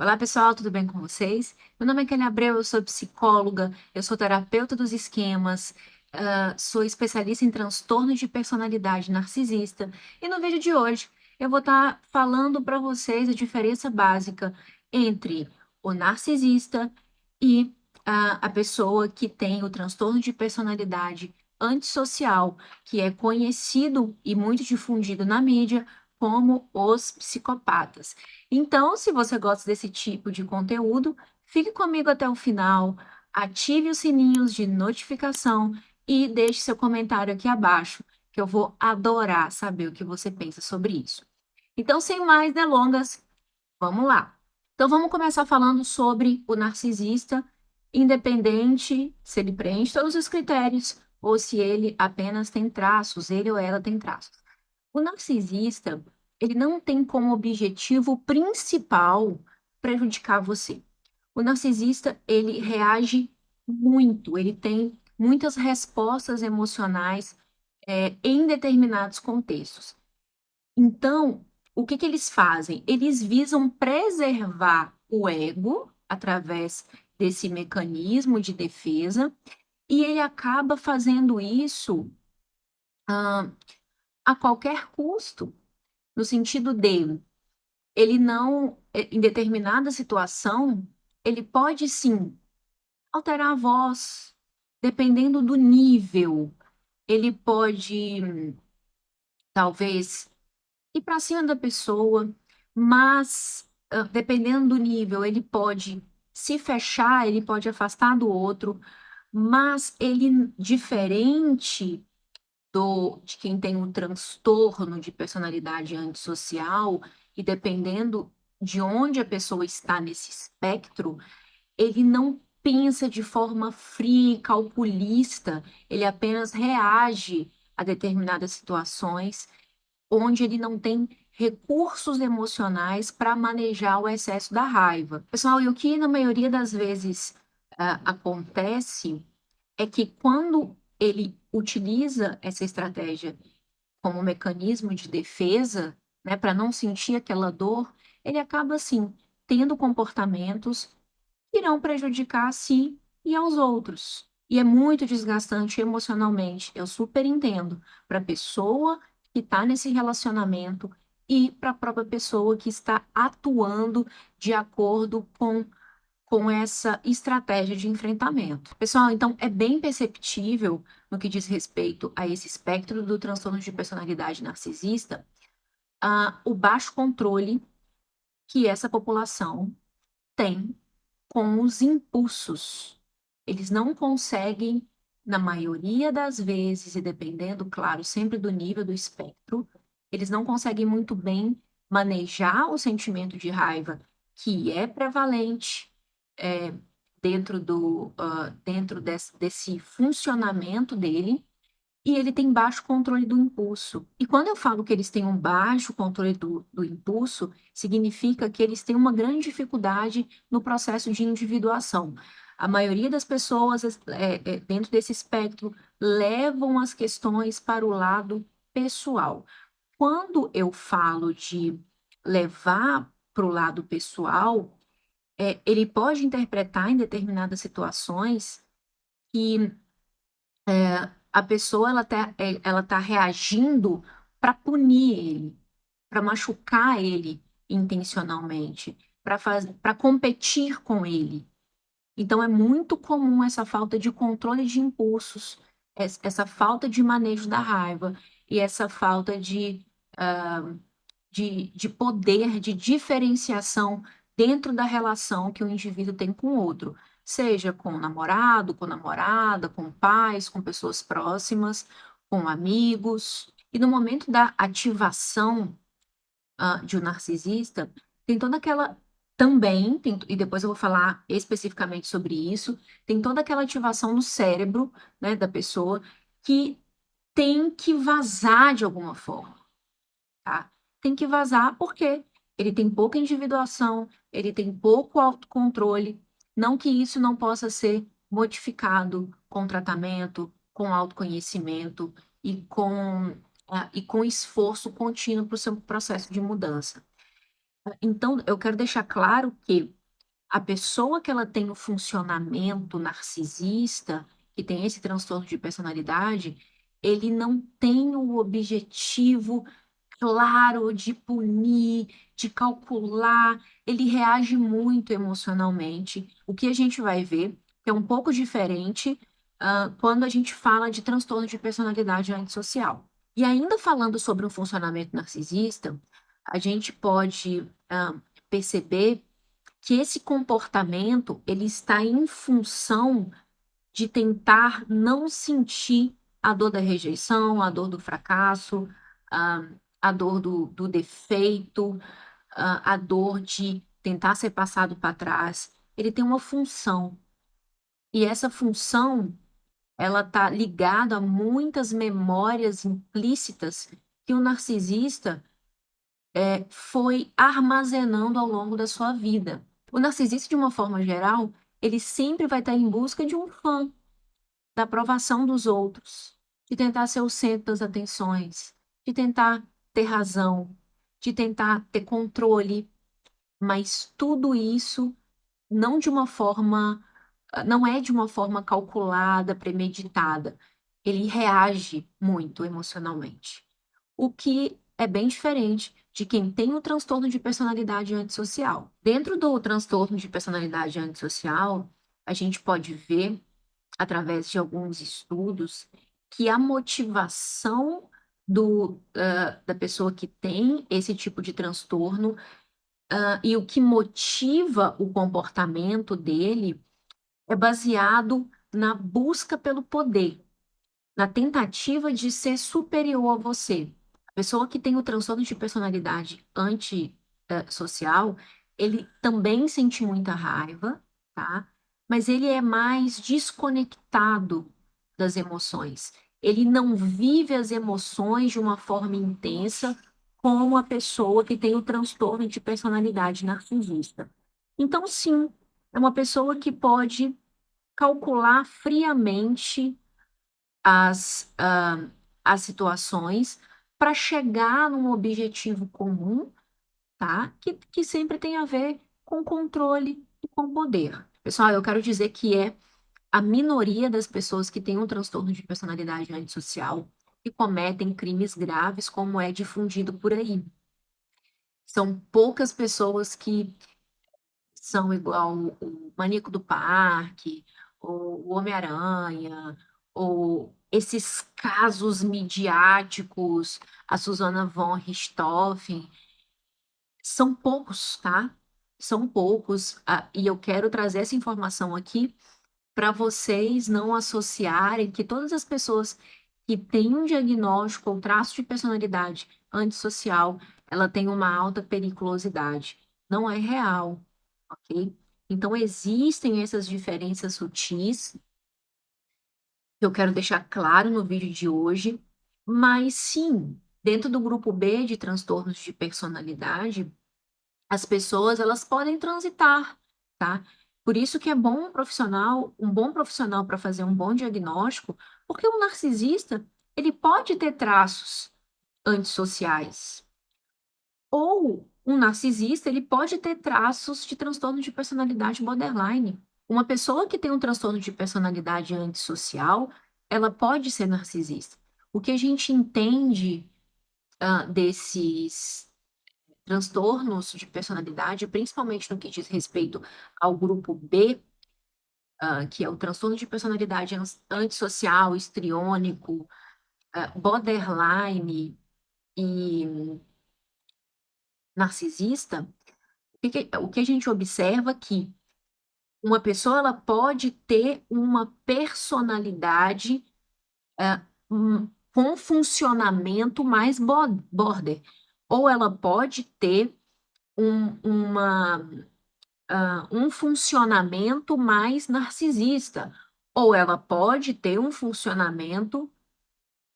Olá, pessoal, tudo bem com vocês? Meu nome é Kelly Abreu, eu sou psicóloga, eu sou terapeuta dos esquemas, sou especialista em transtornos de personalidade narcisista. E no vídeo de hoje eu vou estar falando para vocês a diferença básica entre o narcisista e a pessoa que tem o transtorno de personalidade antissocial, que é conhecido e muito difundido na mídia como os psicopatas. Então, se você gosta desse tipo de conteúdo, fique comigo até o final, ative os sininhos de notificação e deixe seu comentário aqui abaixo, que eu vou adorar saber o que você pensa sobre isso. Então, sem mais delongas, vamos lá. Então, vamos começar falando sobre o narcisista, independente se ele preenche todos os critérios ou se ele apenas tem traços, ele ou ela tem traços. O narcisista, ele não tem como objetivo principal prejudicar você. O narcisista, ele reage muito, ele tem muitas respostas emocionais, em determinados contextos. Então, o que que eles fazem? Eles visam preservar o ego através desse mecanismo de defesa, e ele acaba fazendo isso, hã, a qualquer custo. No sentido de, ele não, em determinada situação, ele pode sim alterar a voz, dependendo do nível. Ele pode, talvez, ir para cima da pessoa, mas, dependendo do nível, ele pode se fechar, ele pode afastar do outro, mas ele, diferente de quem tem um transtorno de personalidade antissocial, e dependendo de onde a pessoa está nesse espectro, ele não pensa de forma fria e calculista, ele apenas reage a determinadas situações onde ele não tem recursos emocionais para manejar o excesso da raiva. Pessoal, e o que na maioria das vezes acontece é que quando ele utiliza essa estratégia como mecanismo de defesa, né, para não sentir aquela dor, ele acaba assim tendo comportamentos que irão prejudicar a si e aos outros. E é muito desgastante emocionalmente. Eu super entendo para a pessoa que está nesse relacionamento e para a própria pessoa que está atuando de acordo com essa estratégia de enfrentamento. Pessoal, então é bem perceptível no que diz respeito a esse espectro do transtorno de personalidade narcisista, o baixo controle que essa população tem com os impulsos. Eles não conseguem, na maioria das vezes, e dependendo, claro, sempre do nível do espectro, eles não conseguem muito bem manejar o sentimento de raiva que é prevalente, eh, dentro desse funcionamento dele, e ele tem baixo controle do impulso. E quando eu falo que eles têm um baixo controle do impulso, significa que eles têm uma grande dificuldade no processo de individuação. A maioria das pessoas, dentro desse espectro, levam as questões para o lado pessoal. Quando eu falo de levar para o lado pessoal, ele pode interpretar em determinadas situações que a pessoa ela tá reagindo para punir ele, para machucar ele intencionalmente, para competir com ele. Então é muito comum essa falta de controle de impulsos, essa falta de manejo da raiva e essa falta de poder, de diferenciação dentro da relação que o indivíduo tem com o outro, seja com o namorado, com namorada, com pais, com pessoas próximas, com amigos. E no momento da ativação, de um narcisista, tem toda aquela também, e depois eu vou falar especificamente sobre isso, tem toda aquela ativação no cérebro, né, da pessoa, que tem que vazar de alguma forma. Tá? Tem que vazar porque ele tem pouca individuação, ele tem pouco autocontrole, não que isso não possa ser modificado com tratamento, com autoconhecimento e com esforço contínuo para o seu processo de mudança. Então, eu quero deixar claro que a pessoa que ela tem o funcionamento narcisista, que tem esse transtorno de personalidade, ele não tem o objetivo claro de punir, de calcular, ele reage muito emocionalmente. O que a gente vai ver que é um pouco diferente, quando a gente fala de transtorno de personalidade antissocial. E ainda falando sobre o funcionamento narcisista, a gente pode, perceber que esse comportamento ele está em função de tentar não sentir a dor da rejeição, a dor do fracasso, a, a dor do defeito, a dor de tentar ser passado para trás. Ele tem uma função, e essa função ela está ligada a muitas memórias implícitas que o narcisista foi armazenando ao longo da sua vida. O narcisista, de uma forma geral, ele sempre vai estar em busca de um fã, da aprovação dos outros, de tentar ser o centro das atenções, de tentar ter razão, de tentar ter controle, mas tudo isso não de uma forma, não é de uma forma calculada, premeditada. Ele reage muito emocionalmente. O que é bem diferente de quem tem o transtorno de personalidade antissocial. Dentro do transtorno de personalidade antissocial, a gente pode ver, através de alguns estudos, que a motivação da pessoa que tem esse tipo de transtorno, e o que motiva o comportamento dele é baseado na busca pelo poder, na tentativa de ser superior a você. A pessoa que tem o transtorno de personalidade antissocial, ele também sente muita raiva, tá? Mas ele é mais desconectado das emoções. Ele não vive as emoções de uma forma intensa como a pessoa que tem o transtorno de personalidade narcisista. Então, sim, é uma pessoa que pode calcular friamente as, as situações para chegar num objetivo comum, tá? Que sempre tem a ver com controle e com poder. Pessoal, eu quero dizer que é a minoria das pessoas que têm um transtorno de personalidade antissocial que cometem crimes graves, como é difundido por aí. São poucas pessoas que são igual o Maníaco do Parque, ou o Homem-Aranha, ou esses casos midiáticos, a Susana von Richthofen, são poucos, tá? São poucos, e eu quero trazer essa informação aqui para vocês não associarem que todas as pessoas que têm um diagnóstico ou traço de personalidade antissocial, ela tem uma alta periculosidade. Não é real, ok? Então, existem essas diferenças sutis, que eu quero deixar claro no vídeo de hoje, mas sim, dentro do grupo B de transtornos de personalidade, as pessoas elas podem transitar, tá? Por isso que é bom um bom profissional para fazer um bom diagnóstico, porque o narcisista, ele pode ter traços antissociais, ou um narcisista, ele pode ter traços de transtorno de personalidade borderline. Uma pessoa que tem um transtorno de personalidade antissocial, ela pode ser narcisista. O que a gente entende, desses transtornos de personalidade, principalmente no que diz respeito ao grupo B, que é o transtorno de personalidade antissocial, histriônico, borderline e narcisista, o que a gente observa que uma pessoa ela pode ter uma personalidade, com funcionamento mais border, ou ela pode ter uma um funcionamento mais narcisista, ou ela pode ter um funcionamento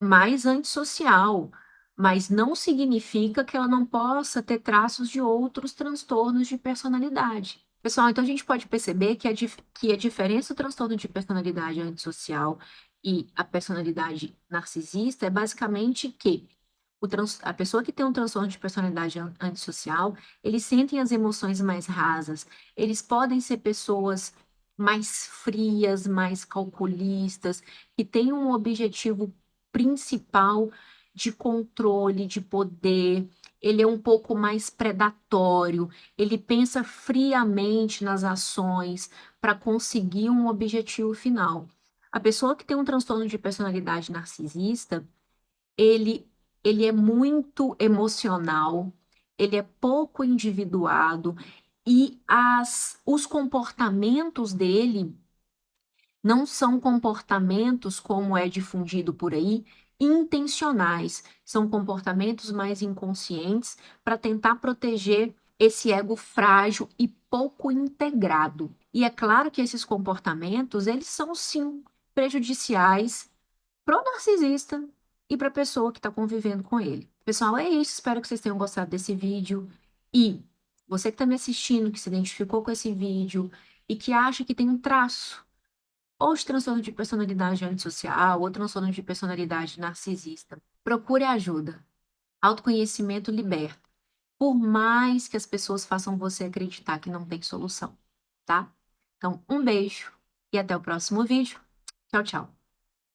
mais antissocial, mas não significa que ela não possa ter traços de outros transtornos de personalidade. Pessoal, então a gente pode perceber que que a diferença do transtorno de personalidade antissocial e a personalidade narcisista é basicamente que A pessoa que tem um transtorno de personalidade antissocial, eles sentem as emoções mais rasas, eles podem ser pessoas mais frias, mais calculistas, que têm um objetivo principal de controle, de poder, ele é um pouco mais predatório, ele pensa friamente nas ações para conseguir um objetivo final. A pessoa que tem um transtorno de personalidade narcisista, ele ele é muito emocional, ele é pouco individuado e os comportamentos dele não são comportamentos, como é difundido por aí, intencionais, são comportamentos mais inconscientes para tentar proteger esse ego frágil e pouco integrado. E é claro que esses comportamentos, eles são sim prejudiciais para o narcisista e para a pessoa que está convivendo com ele. Pessoal, é isso. Espero que vocês tenham gostado desse vídeo. E você que está me assistindo, que se identificou com esse vídeo e que acha que tem um traço ou de transtorno de personalidade antissocial, ou transtorno de personalidade narcisista, procure ajuda. Autoconhecimento liberta. Por mais que as pessoas façam você acreditar que não tem solução, tá? Então, um beijo e até o próximo vídeo. Tchau, tchau.